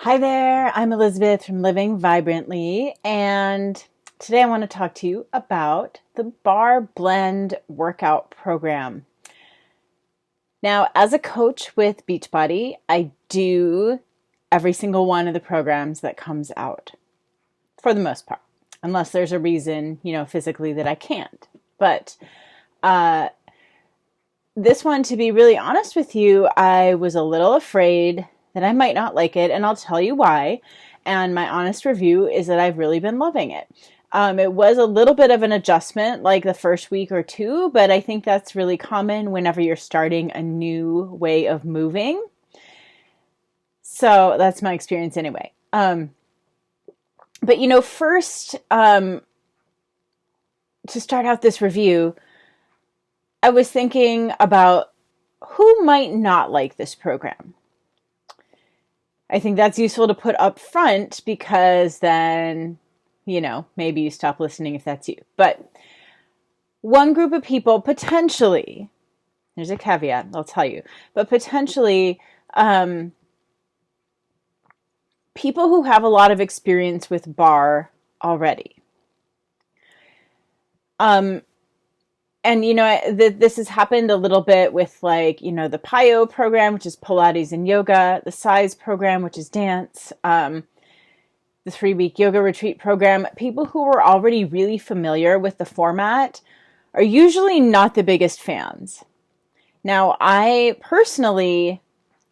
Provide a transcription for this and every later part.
Hi there, I'm Elizabeth from Living Vibrantly, and today I want to talk to you about the Barre Blend workout program. Now, as a coach with Beachbody, I do every single one of the programs that comes out, for the most part, unless there's a reason, physically that I can't. But this one, to be really honest with you, I was a little afraid that I might not like it, and I'll tell you why. And my honest review is that I've really been loving it. It was a little bit of an adjustment, like the first week or two, but I think that's really common whenever you're starting a new way of moving. So that's my experience anyway. But first, to start out this review, I was thinking about who might not like this program. I think that's useful to put up front because then, maybe you stop listening if that's you. But one group of people potentially, there's a caveat, I'll tell you, but potentially people who have a lot of experience with barre already. And, this has happened a little bit with the PIO program, which is Pilates and yoga, the SIZE program, which is dance, the 3-week yoga retreat program. People who are already really familiar with the format are usually not the biggest fans. Now, I personally,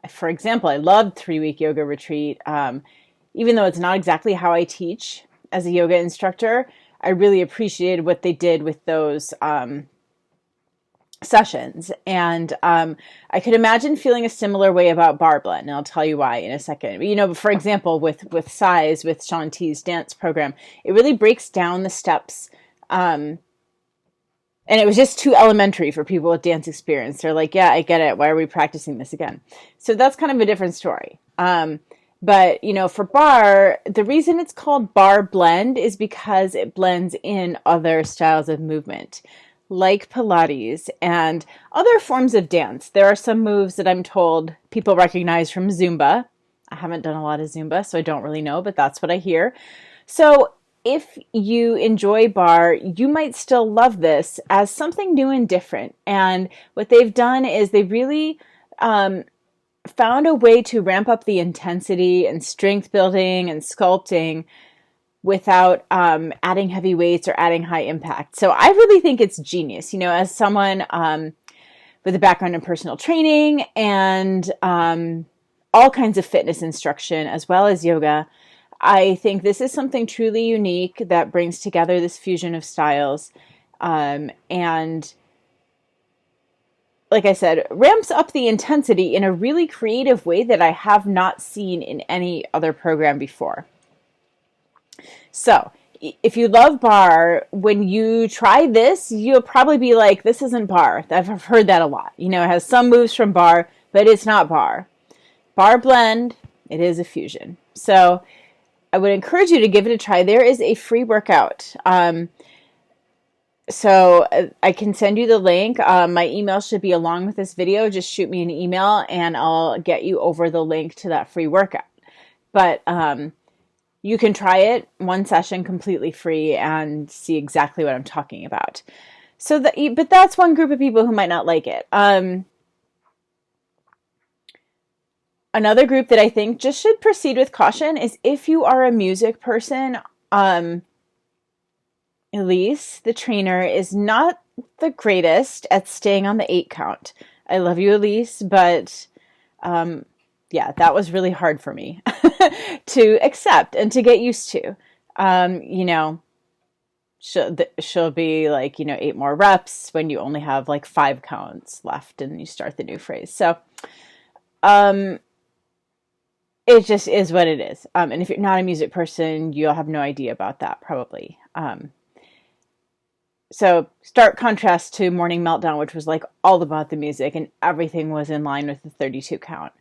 for example, I loved 3-week yoga retreat. Even though it's not exactly how I teach as a yoga instructor, I really appreciated what they did with those sessions. And I could imagine feeling a similar way about Barre Blend, and I'll tell you why in a second. But, for example, with SIZE, with Shanti's dance program, it really breaks down the steps. And it was just too elementary for people with dance experience. They're like, yeah, I get it. Why are we practicing this again? So that's kind of a different story. But, for barre, the reason it's called Barre Blend is because it blends in other styles of movement, like Pilates and other forms of dance. There are some moves that I'm told people recognize from Zumba. I haven't done a lot of Zumba, so I don't really know, but that's what I hear. So if you enjoy barre, you might still love this as something new and different. And what they've done is they really found a way to ramp up the intensity and strength building and sculpting without adding heavy weights or adding high impact. So I really think it's genius. As someone with a background in personal training and all kinds of fitness instruction, as well as yoga, I think this is something truly unique that brings together this fusion of styles and, like I said, ramps up the intensity in a really creative way that I have not seen in any other program before. So if you love barre, when you try this, you'll probably be like, this isn't barre. I've heard that a lot. It has some moves from barre, but it's not barre. Barre Blend, it is a fusion. So I would encourage you to give it a try. There is a free workout. So I can send you the link. My email should be along with this video. Just shoot me an email and I'll get you over the link to that free workout. But you can try it, one session completely free, and see exactly what I'm talking about. But that's one group of people who might not like it. Another group that I think just should proceed with caution is if you are a music person. Elise, the trainer, is not the greatest at staying on the 8 count. I love you, Elise, but that was really hard for me to accept and to get used to. She'll be like, 8 more reps when you only have 5 counts left and you start the new phrase. So it just is what it is. And if you're not a music person, you'll have no idea about that probably. So stark contrast to Morning Meltdown, which was all about the music and everything was in line with the 32 count.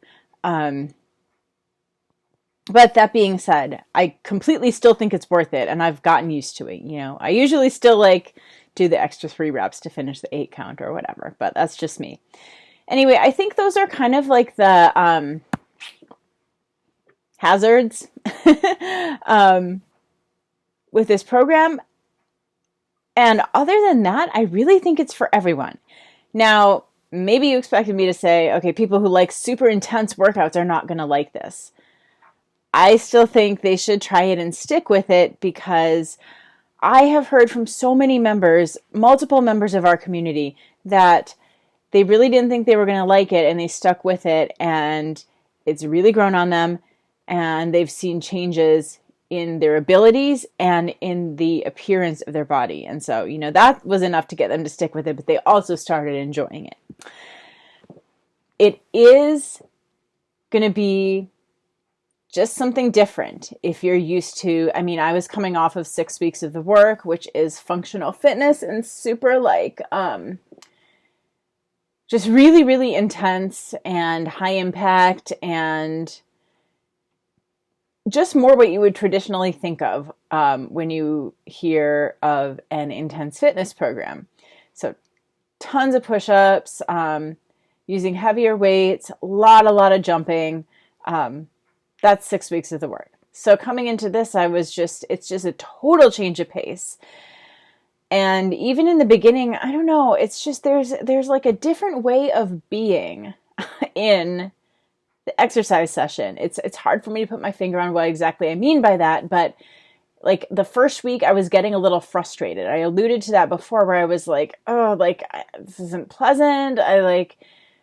But that being said, I completely still think it's worth it, and I've gotten used to it. I usually still do the extra 3 reps to finish the 8 count or whatever, but that's just me. Anyway, I think those are kind of the hazards with this program. And other than that, I really think it's for everyone. Now, maybe you expected me to say, okay, people who like super intense workouts are not going to like this. I still think they should try it and stick with it, because I have heard from so many members, multiple members of our community, that they really didn't think they were going to like it and they stuck with it, and it's really grown on them, and they've seen changes in their abilities and in the appearance of their body. And so, you know, that was enough to get them to stick with it, but they also started enjoying it. It is going to be just something different if you're used to, I mean, I was coming off of 6 weeks of the work, which is functional fitness and super like, just really, really intense and high impact, and just more what you would traditionally think of when you hear of an intense fitness program. So tons of push-ups, using heavier weights, a lot of jumping. That's 6 weeks of the work. So coming into this, it's just a total change of pace. And even in the beginning, I don't know, it's just, there's like a different way of being in the exercise session. It's hard for me to put my finger on what exactly I mean by that, but like the first week I was getting a little frustrated. I alluded to that before, where I was like, oh, like this isn't pleasant. I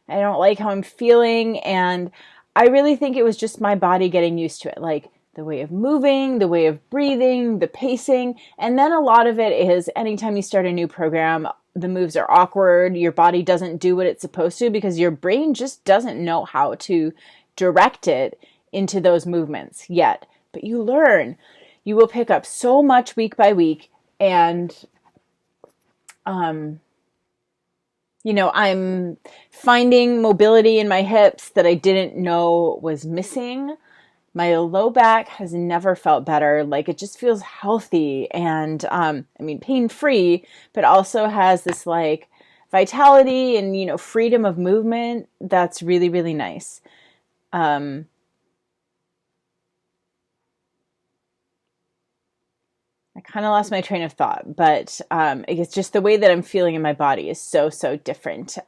don't like how I'm feeling. And I really think it was just my body getting used to it. Like the way of moving, the way of breathing, the pacing. And then a lot of it is anytime you start a new program, the moves are awkward. Your body doesn't do what it's supposed to because your brain just doesn't know how to direct it into those movements yet. But you learn. You will pick up so much week by week. And, you know, I'm finding mobility in my hips that I didn't know was missing. My low back has never felt better. Like it just feels healthy and, I mean, pain-free, but also has this like vitality and, you know, freedom of movement. That's really, really nice. I kind of lost my train of thought, but it's just the way that I'm feeling in my body is so, so different.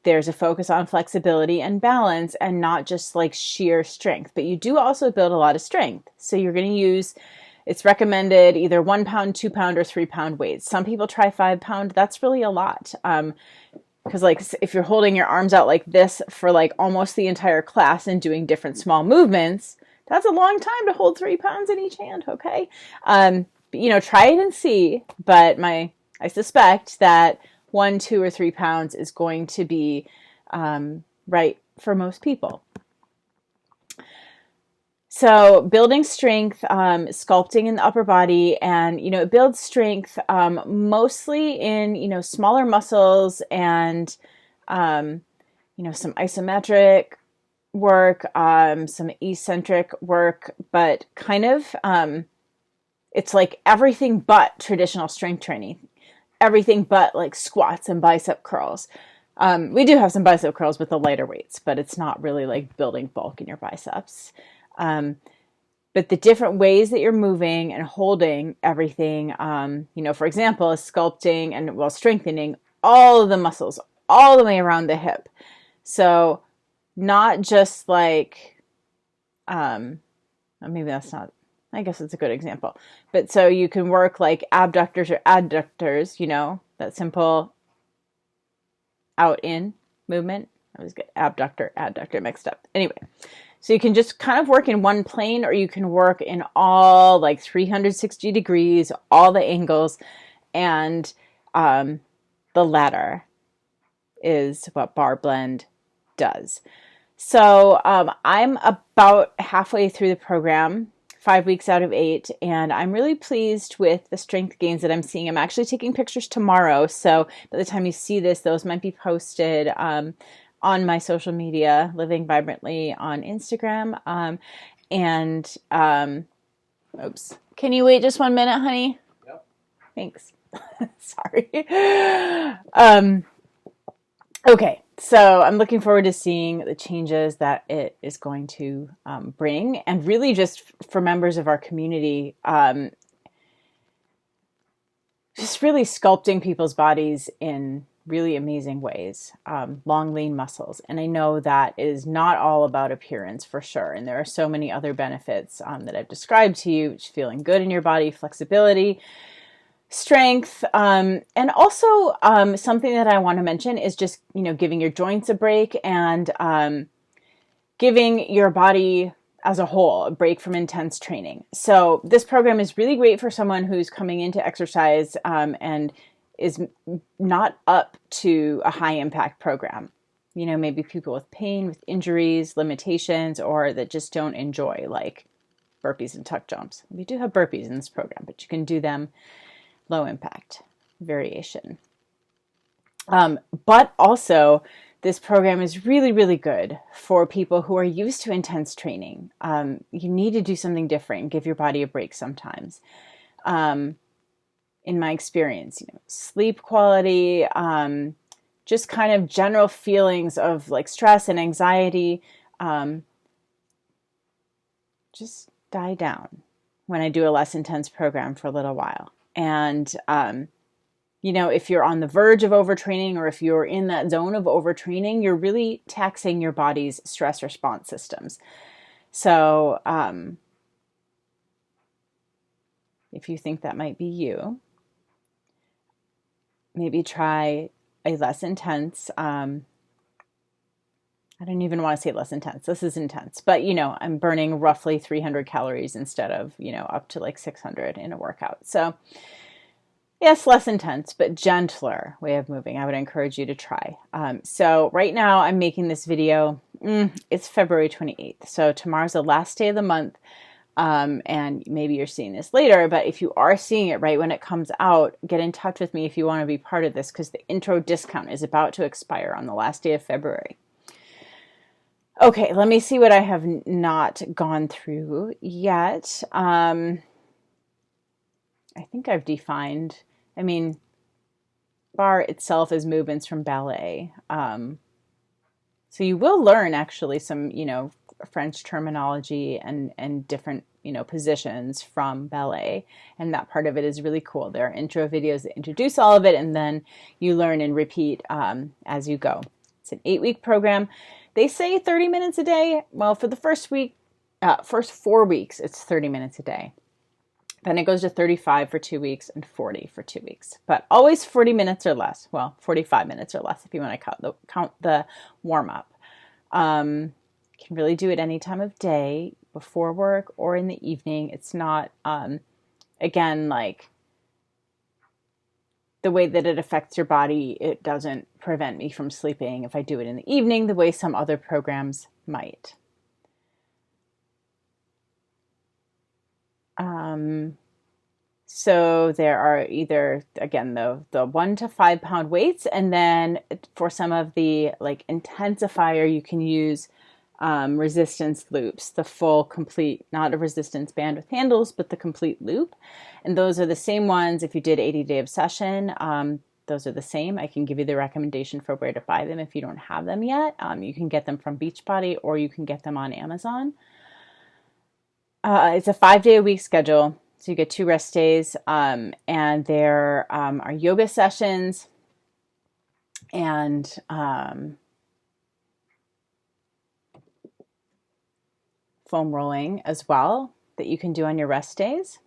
There's a focus on flexibility and balance and not just like sheer strength, but you do also build a lot of strength. So you're going to use, it's recommended either 1 pound, 2 pound, or 3 pound weights. Some people try 5 pound. That's really a lot. Because like if you're holding your arms out like this for like almost the entire class and doing different small movements, that's a long time to hold 3 pounds in each hand. Okay. You know, try it and see, but I suspect that 1, 2, or 3 pounds is going to be right for most people. So building strength, sculpting in the upper body, and, you know, it builds strength mostly in, you know, smaller muscles and, you know, some isometric work, some eccentric work, but kind of, it's like everything but traditional strength training. Everything but like squats and bicep curls. We do have some bicep curls with the lighter weights, but it's not really like building bulk in your biceps. But the different ways that you're moving and holding everything, you know, for example, is sculpting and strengthening all of the muscles all the way around the hip. So not just like, maybe that's not, I guess it's a good example. But so you can work like abductors or adductors, you know, that simple out-in movement. I always get abductor, adductor mixed up. Anyway, so you can just kind of work in one plane, or you can work in all like 360 degrees, all the angles. And the latter is what Barre Blend does. So I'm about halfway through the program, 5 weeks out of 8, and I'm really pleased with the strength gains that I'm seeing. I'm actually taking pictures tomorrow, so by the time you see this, those might be posted on my social media, Living Vibrantly on Instagram. Oops. Can you wait just 1 minute, honey? Yep. Thanks. Sorry. Okay, So I'm looking forward to seeing the changes that it is going to bring, and really just for members of our community, just really sculpting people's bodies in really amazing ways, long, lean muscles. And I know that it is not all about appearance for sure. And there are so many other benefits that I've described to you, feeling good in your body, flexibility, strength, and also something that I want to mention is just, giving your joints a break and giving your body as a whole a break from intense training. So this program is really great for someone who's coming into exercise and is not up to a high impact program. Maybe people with pain, with injuries, limitations, or that just don't enjoy like burpees and tuck jumps. We do have burpees in this program, but you can do them low impact variation. But also, this program is really, really good for people who are used to intense training. You need to do something different, give your body a break sometimes. In my experience, sleep quality, just kind of general feelings of like stress and anxiety, just die down when I do a less intense program for a little while. And, if you're on the verge of overtraining or if you're in that zone of overtraining, you're really taxing your body's stress response systems. So if you think that might be you, maybe try a less intense, I don't even want to say less intense. This is intense, but I'm burning roughly 300 calories instead of, up to like 600 in a workout. So yes, less intense, but gentler way of moving. I would encourage you to try. So right now I'm making this video. It's February 28th. So tomorrow's the last day of the month. And maybe you're seeing this later, but if you are seeing it right when it comes out, get in touch with me if you want to be part of this, because the intro discount is about to expire on the last day of February. Okay, let me see what I have not gone through yet. I think I've defined, barre itself is movements from ballet. So you will learn actually some, French terminology and different, positions from ballet. And that part of it is really cool. There are intro videos that introduce all of it, and then you learn and repeat as you go. It's an 8-week program. They say 30 minutes a day. Well, for the first 4 weeks, it's 30 minutes a day. Then it goes to 35 for 2 weeks and 40 for 2 weeks. But always 40 minutes or less. Well, 45 minutes or less if you want to count the warm-up. You can really do it any time of day, before work or in the evening. It's not, again, like the way that it affects your body, it doesn't prevent me from sleeping if I do it in the evening the way some other programs might. So there are either, again, the 1 to 5 pound weights, and then for some of the like intensifier, you can use resistance loops, the full complete, not a resistance band with handles, but the complete loop. And those are the same ones. If you did 80-day obsession, those are the same. I can give you the recommendation for where to buy them if you don't have them yet. You can get them from Beachbody, or you can get them on Amazon. It's a 5-day-a-week schedule, so you get 2 rest days, and there are yoga sessions and foam rolling as well that you can do on your rest days.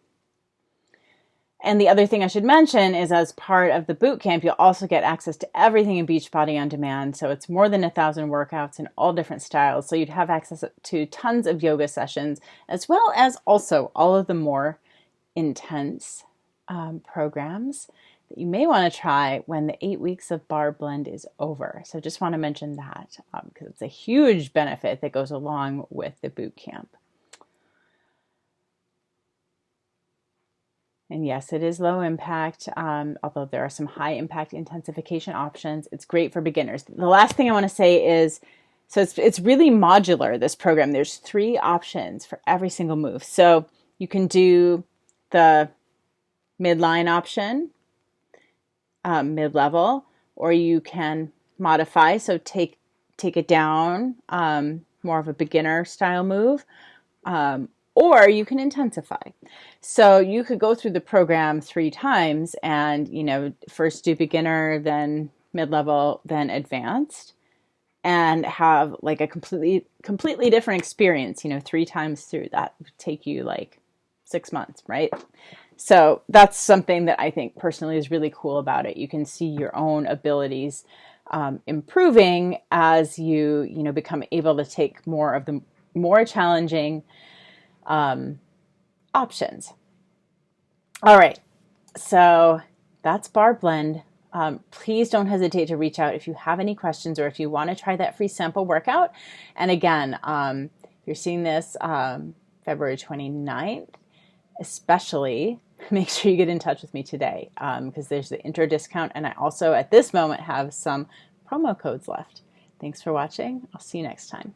And the other thing I should mention is, as part of the boot camp, you'll also get access to everything in Beachbody on demand. So it's more than 1,000 workouts in all different styles. So you'd have access to tons of yoga sessions, as well as also all of the more intense programs that you may want to try when the 8 weeks of Barre Blend is over. So just want to mention that because it's a huge benefit that goes along with the boot camp. And yes, it is low impact, although there are some high impact intensification options. It's great for beginners. The last thing I want to say is, so it's really modular, this program. There's 3 options for every single move. So you can do the midline option, mid-level, or you can modify, so take it down, more of a beginner style move, or you can intensify. So you could go through the program 3 times and, first do beginner, then mid-level, then advanced, and have like a completely different experience, 3 times through. That would take you like 6 months, right? So that's something that I think personally is really cool about it. You can see your own abilities improving as you become able to take more of the more challenging options. All right, so that's Barre Blend. Please don't hesitate to reach out if you have any questions or if you want to try that free sample workout. And again, if you're seeing this February 29th, especially, make sure you get in touch with me today because there's the intro discount, and I also at this moment have some promo codes left. Thanks for watching. I'll see you next time.